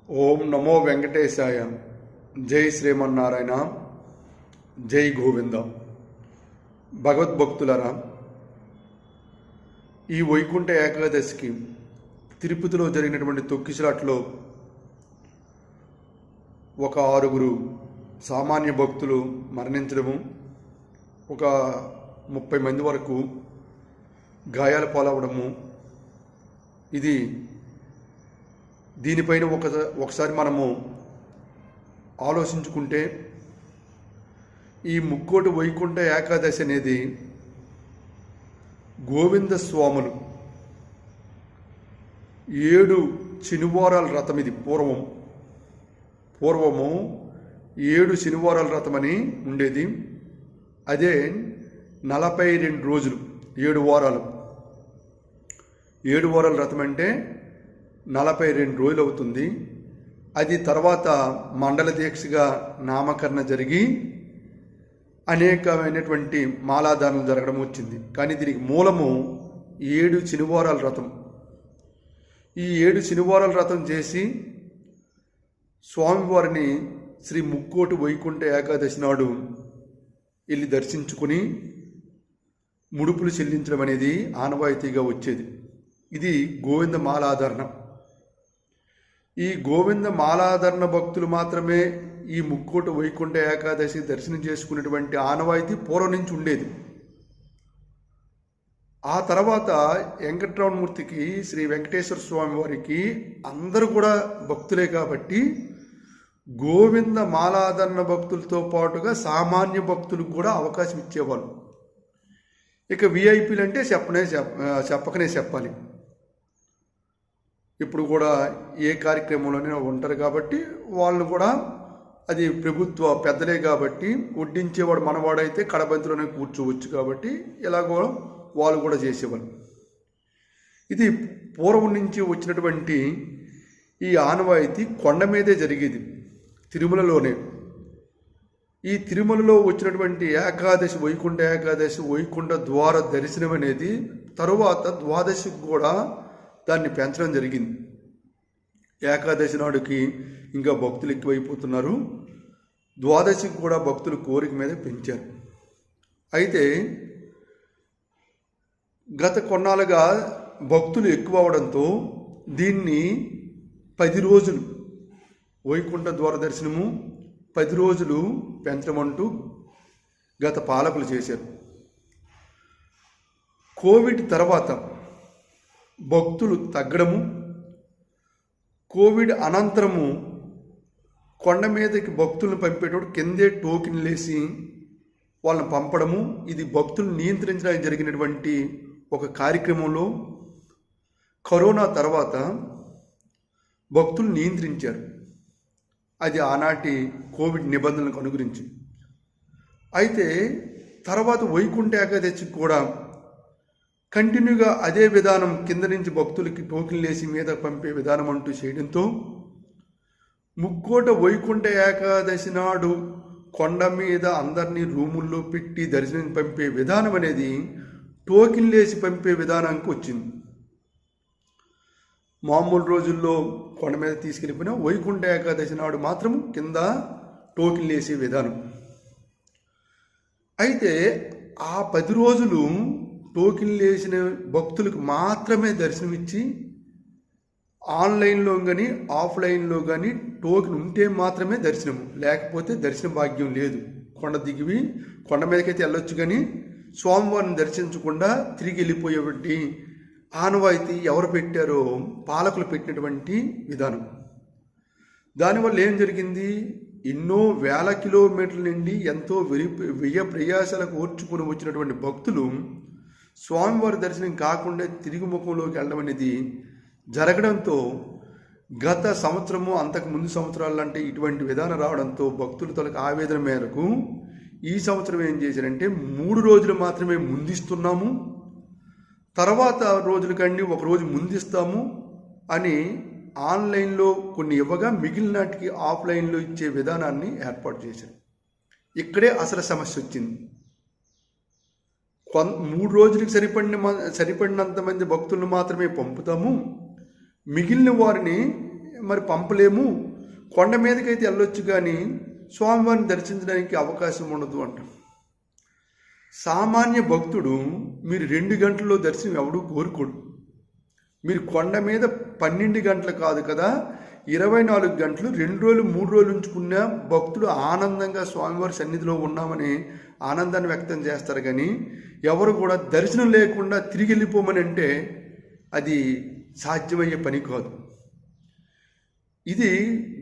ఓం నమో వెంకటేశాయ. జై శ్రీమన్నారాయణ. జై గోవింద. భగవద్భక్తులరా, ఈ వైకుంఠ ఏకాదశికి తిరుపతిలో జరిగినటువంటి తొక్కిసలాట్లో ఒక 6 సామాన్య భక్తులు మరణించడము, ఒక 30 మంది వరకు గాయాల పాలవడము, దీనిపైన ఒకసారి మనము ఆలోచించుకుంటే, ఈ ముక్కోటి వైకుంఠ ఏకాదశి అనేది గోవింద స్వాములు 7 శనివారాల రథం. ఇది పూర్వము 7 శనివారాల రథమని ఉండేది. అదే 42 రోజులు, 7 వారాలు. 7 వారాల రథం అంటే 42 రోజులు అవుతుంది. అది తర్వాత మండల దీక్షగా నామకరణ జరిగి అనేకమైనటువంటి మాలాధారణలు జరగడం వచ్చింది. కానీ దీనికి మూలము 7 శనివారాల రథం. ఈ 7 శనివారాల రథం చేసి స్వామివారిని శ్రీ ముక్కోటి వైకుంఠ ఏకాదశి నాడు వెళ్ళి దర్శించుకుని ముడుపులు చెల్లించడం అనేది ఆనవాయితీగా వచ్చేది. ఇది గోవింద మాలాధారణ. ఈ గోవింద మాలాధారణ భక్తులు మాత్రమే ఈ ముక్కోటి వైకుంఠ ఏకాదశి దర్శనం చేసుకునేటువంటి ఆనవాయితీ పూర్వం నుంచి ఉండేది. ఆ తర్వాత వెంకటరమణమూర్తికి, శ్రీ వెంకటేశ్వర స్వామి వారికి అందరూ కూడా భక్తులే కాబట్టి గోవింద మాలాధారణ భక్తులతో పాటుగా సామాన్య భక్తులకు కూడా అవకాశం ఇచ్చేవాళ్ళు. ఇక విఐపీలు అంటే చెప్పకనే చెప్పాలి. ఇప్పుడు కూడా ఏ కార్యక్రమంలోనే ఉంటారు కాబట్టి వాళ్ళు కూడా, అది ప్రభుత్వ పెద్దలే కాబట్టి, వడ్డించేవాడు మనవాడైతే కడబంతిలోనే కూర్చోవచ్చు కాబట్టి ఇలాగో వాళ్ళు కూడా చేసేవాళ్ళు. ఇది పూర్వం నుంచి వచ్చినటువంటి ఈ ఆనవాయితీ కొండ మీదే జరిగేది, తిరుమలలోనే. ఈ తిరుమలలో వచ్చినటువంటి ఏకాదశి, వైకుంఠ ఏకాదశి, వైకుంఠ ద్వార దర్శనం అనేది తరువాత ద్వాదశికి కూడా దాన్ని పెంచడం జరిగింది. ఏకాదశి నాడుకి ఇంకా భక్తులు ఎక్కువైపోతున్నారు, ద్వాదశికి కూడా భక్తులు కోరిక మీద పెంచారు. అయితే గత కొన్నాళ్ళుగా భక్తులు ఎక్కువ అవడంతో దీన్ని 10 రోజులు వైకుంఠ ద్వార దర్శనము 10 రోజులు పెంచమంటూ గత పాలకులు చేశారు. కోవిడ్ తర్వాత భక్తులు తగ్గడము, కోవిడ్ అనంతరము కొండ మీదకి భక్తులను పంపేటప్పుడు కిందే టోకెన్లు వేసి వాళ్ళని పంపడము, ఇది భక్తులను నియంత్రించడానికి జరిగినటువంటి ఒక కార్యక్రమంలో కరోనా తర్వాత భక్తులు నియంత్రించారు. అది ఆనాటి కోవిడ్ నిబంధనలకు అనుగురించి. అయితే తర్వాత వైకుంఠ ఏకాదశికి కూడా కంటిన్యూగా అదే విధానం, కింద నుంచి భక్తులకి టోకెన్లు వేసి మీద పంపే విధానం అంటూ చేయడంతో ముక్కోట వైకుంఠ ఏకాదశి నాడు కొండ మీద అందరినీ రూముల్లో పెట్టి దర్శనం పంపే విధానం అనేది టోకెన్లు వేసి పంపే విధానానికి వచ్చింది. మామూలు రోజుల్లో కొండ మీద తీసుకెళ్ళిపోయినా వైకుంఠ ఏకాదశి నాడు మాత్రం కింద టోకెన్లు వేసే విధానం. అయితే ఆ 10 రోజులు టోకెన్లు వేసిన భక్తులకు మాత్రమే దర్శనమిచ్చి, ఆన్లైన్లో కానీ ఆఫ్లైన్లో కానీ టోకెన్ ఉంటే మాత్రమే దర్శనము, లేకపోతే దర్శన భాగ్యం లేదు. కొండ మీదకైతే వెళ్ళొచ్చు కానీ స్వామివారిని దర్శించకుండా తిరిగి వెళ్ళిపోయేటువంటి ఆనవాయితీ ఎవరు పెట్టారో పాలకులు పెట్టినటువంటి విధానం. దానివల్ల ఏం జరిగింది? ఎన్నో వేల కిలోమీటర్ల నుండి ఎంతో వ్యయ ప్రయాసాలకు ఓర్చుకుని వచ్చినటువంటి భక్తులు స్వామివారి దర్శనం కాకుండా తిరిగి ముఖంలోకి వెళ్ళడం అనేది జరగడంతో గత సంవత్సరము, అంతకు ముందు సంవత్సరాలంటే ఇటువంటి విధానం రావడంతో భక్తుల తలకు ఆవేదన మేరకు ఈ సంవత్సరం ఏం చేశారంటే 3 రోజులు మాత్రమే ముందిస్తున్నాము, తర్వాత రోజుల కండి 1 రోజు ముందిస్తాము అని ఆన్లైన్లో కొన్ని ఇవ్వగా మిగిలిన నాటికి ఆఫ్లైన్లో ఇచ్చే విధానాన్ని ఏర్పాటు చేశారు. ఇక్కడే అసలు సమస్య వచ్చింది. 3 రోజులకు సరిపడినంత మంది భక్తులను మాత్రమే పంపుతాము, మిగిలిన వారిని మరి పంపలేము, కొండ మీదకైతే వెళ్ళొచ్చు కానీ స్వామివారిని దర్శించడానికి అవకాశం ఉండదు అంటాం. సామాన్య భక్తుడు మీరు 2 గంటల్లో దర్శనం ఎవడూ కోరుకోడు. మీరు కొండ మీద 12 గంటలు కాదు కదా, 24 గంటలు 2 రోజులు 3 రోజులు ఉంచుకున్న భక్తులు ఆనందంగా స్వామివారి సన్నిధిలో ఉన్నామని ఆనందాన్ని వ్యక్తం చేస్తారు. కానీ ఎవరు కూడా దర్శనం లేకుండా తిరిగి వెళ్ళిపోమని అంటే అది సాధ్యమయ్యే పని కాదు. ఇది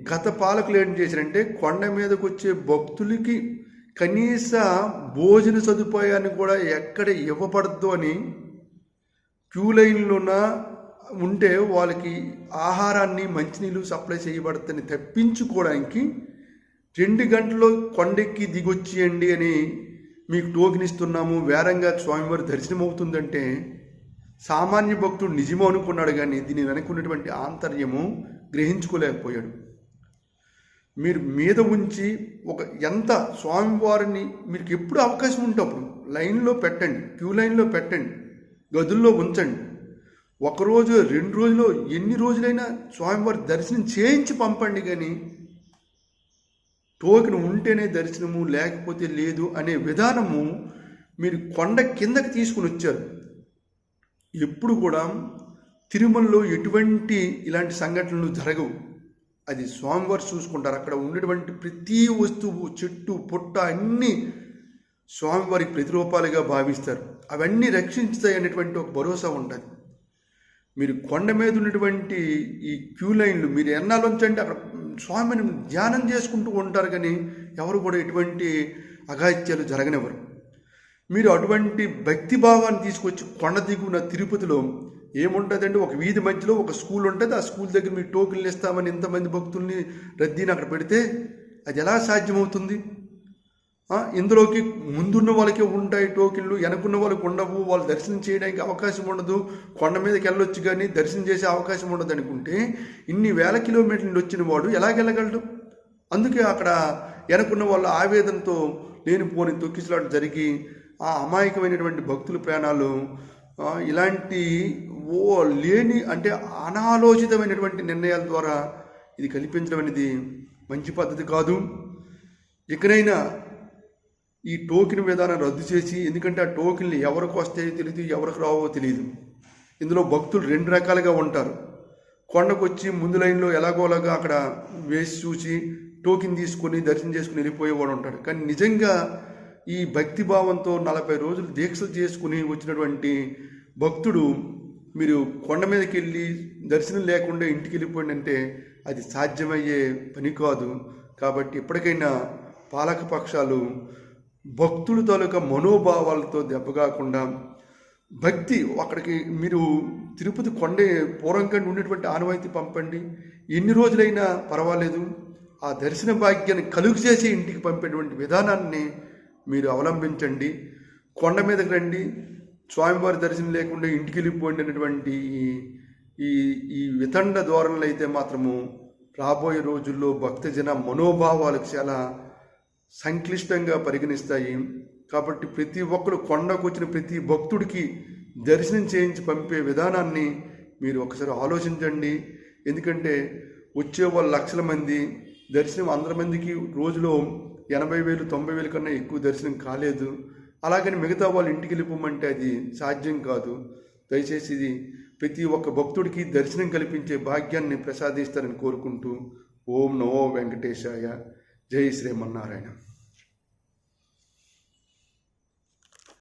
గత పాలకులు ఏం చేశారంటే కొండ మీదకి వచ్చే భక్తులకి కనీస భోజన సదుపాయాన్ని కూడా ఎక్కడ ఇవ్వబడద్దు అని క్యూ లైన్లోన ఉంటే వాళ్ళకి ఆహారాన్ని మంచినీళ్ళు సప్లై చేయబడుతుందని తప్పించుకోవడానికి 2 గంటల్లో కొండెక్కి దిగొచ్చేయండి అని మీకు టోకెన్ ఇస్తున్నాము, వేరంగా స్వామివారి దర్శనం అవుతుందంటే సామాన్య భక్తుడు నిజమో అనుకున్నాడు కానీ దీని వెనకున్నటువంటి ఆంతర్యము గ్రహించుకోలేకపోయాడు. మీరు మీద ఉంచి ఎంత స్వామివారిని మీకు ఎప్పుడు అవకాశం ఉంటే అప్పుడు లైన్లో పెట్టండి, క్యూ లైన్లో పెట్టండి, గదుల్లో ఉంచండి. 1 రోజు 2 రోజులు ఎన్ని రోజులైనా స్వామివారి దర్శనం చేయించి పంపండి. కానీ టోకెన్ ఉంటేనే దర్శనము లేకపోతే లేదు అనే విధానము మీరు కొండ కిందకి తీసుకుని వచ్చారు. ఎప్పుడు కూడా తిరుమలలో ఎటువంటి ఇలాంటి సంఘటనలు జరగవు. అది స్వామివారు చూసుకుంటారు. అక్కడ ఉన్నటువంటి ప్రతి వస్తువు, చెట్టు పుట్ట అన్నీ స్వామివారికి ప్రతిరూపాలుగా భావిస్తారు. అవన్నీ రక్షించుతాయి అనేటువంటి ఒక భరోసా ఉంటుంది. మీరు కొండ మీద ఉన్నటువంటి ఈ క్యూ లైన్లు మీరు ఎన్నాళ్ళొంచండి అక్కడ స్వామిని ధ్యానం చేసుకుంటూ ఉంటారు. కానీ ఎవరు కూడా ఎటువంటి అఘాయిత్యాలు జరగనివ్వరు. మీరు అటువంటి భక్తి భావాన్ని తీసుకొచ్చి కొండ దిగున తిరుపతిలో ఏముంటుందంటే ఒక వీధి మధ్యలో ఒక స్కూల్ ఉంటుంది. ఆ స్కూల్ దగ్గర మీరు టోకెన్లు ఇస్తామని ఇంతమంది భక్తుల్ని రద్దీని అక్కడ పెడితే అది ఎలా సాధ్యమవుతుంది? ఇందులోకి ముందున్న వాళ్ళకే ఉంటాయి టోకెన్లు, వెనకున్న వాళ్ళకి ఉండవు, వాళ్ళు దర్శనం చేయడానికి అవకాశం ఉండదు, కొండ మీదకి వెళ్ళొచ్చు కానీ దర్శనం చేసే అవకాశం ఉండదు అనుకుంటే ఇన్ని వేల కిలోమీటర్ల నుండి వచ్చిన వాడు ఎలాగెళ్ళగలడు? అందుకే అక్కడ వెనకున్న వాళ్ళ ఆవేదనతో లేనిపోని తొక్కిసలాట జరిగి ఆ అమాయకమైనటువంటి భక్తుల ప్రాణాలు ఇలాంటి లేని అంటే అనాలోచితమైనటువంటి నిర్ణయాల ద్వారా ఇది కల్పించడం అనేది మంచి పద్ధతి కాదు. ఇకనైనా ఈ టోకెన్ విధానం రద్దు చేసి, ఎందుకంటే ఆ టోకెన్లు ఎవరికి వస్తాయో తెలియదు, ఎవరికి రావో తెలియదు. ఇందులో భక్తులు 2 రకాలుగా ఉంటారు. కొండకు వచ్చి ముందు లైన్లో ఎలాగోలాగా అక్కడ వేసి చూసి టోకెన్ తీసుకొని దర్శనం చేసుకుని వెళ్ళిపోయేవాడు ఉంటాడు. కానీ నిజంగా ఈ భక్తి భావంతో 40 రోజులు దీక్షలు చేసుకుని వచ్చినటువంటి భక్తుడు మీరు కొండ మీదకి వెళ్ళి దర్శనం లేకుండా ఇంటికి వెళ్ళిపోయింది అంటే అది సాధ్యమయ్యే పని కాదు. కాబట్టి ఇప్పటికైనా పాలక పక్షాలు భక్తుల తాలూకా మనోభావాలతో దెబ్బకాకుండా భక్తి అక్కడికి మీరు తిరుపతి కొండే పూర్వం కంటే ఉండేటువంటి ఆనవాయితీ పంపండి, ఎన్ని రోజులైనా పర్వాలేదు. ఆ దర్శన భాగ్యాన్ని కలుగు చేసి ఇంటికి పంపేటువంటి విధానాన్ని మీరు అవలంబించండి. కొండ మీదకి రండి, స్వామివారి దర్శనం లేకుండా ఇంటికి వెళ్ళిపోండి అనేటువంటి ఈ వితండ ధోరణులు అయితే మాత్రము రాబోయే రోజుల్లో భక్తజన మనోభావాలకు చాలా సంక్లిష్టంగా పరిగణిస్తాయి. కాబట్టి ప్రతి ఒక్కరు కొండకు వచ్చిన ప్రతి భక్తుడికి దర్శనం చేయించి పంపే విధానాన్ని మీరు ఒకసారి ఆలోచించండి. ఎందుకంటే వచ్చే వాళ్ళు లక్షల మంది, దర్శనం 100 మందికి రోజులో 80,000 90,000 కన్నా ఎక్కువ దర్శనం కాలేదు. అలాగని మిగతా వాళ్ళు ఇంటికి వెళ్ళిపోమంటే అది సాధ్యం కాదు. దయచేసి ఇది ప్రతి ఒక్క భక్తుడికి దర్శనం కల్పించే భాగ్యాన్ని ప్రసాదిస్తారని కోరుకుంటూ ఓం నమో వెంకటేశాయ, జై శ్రీమన్నారాయణ.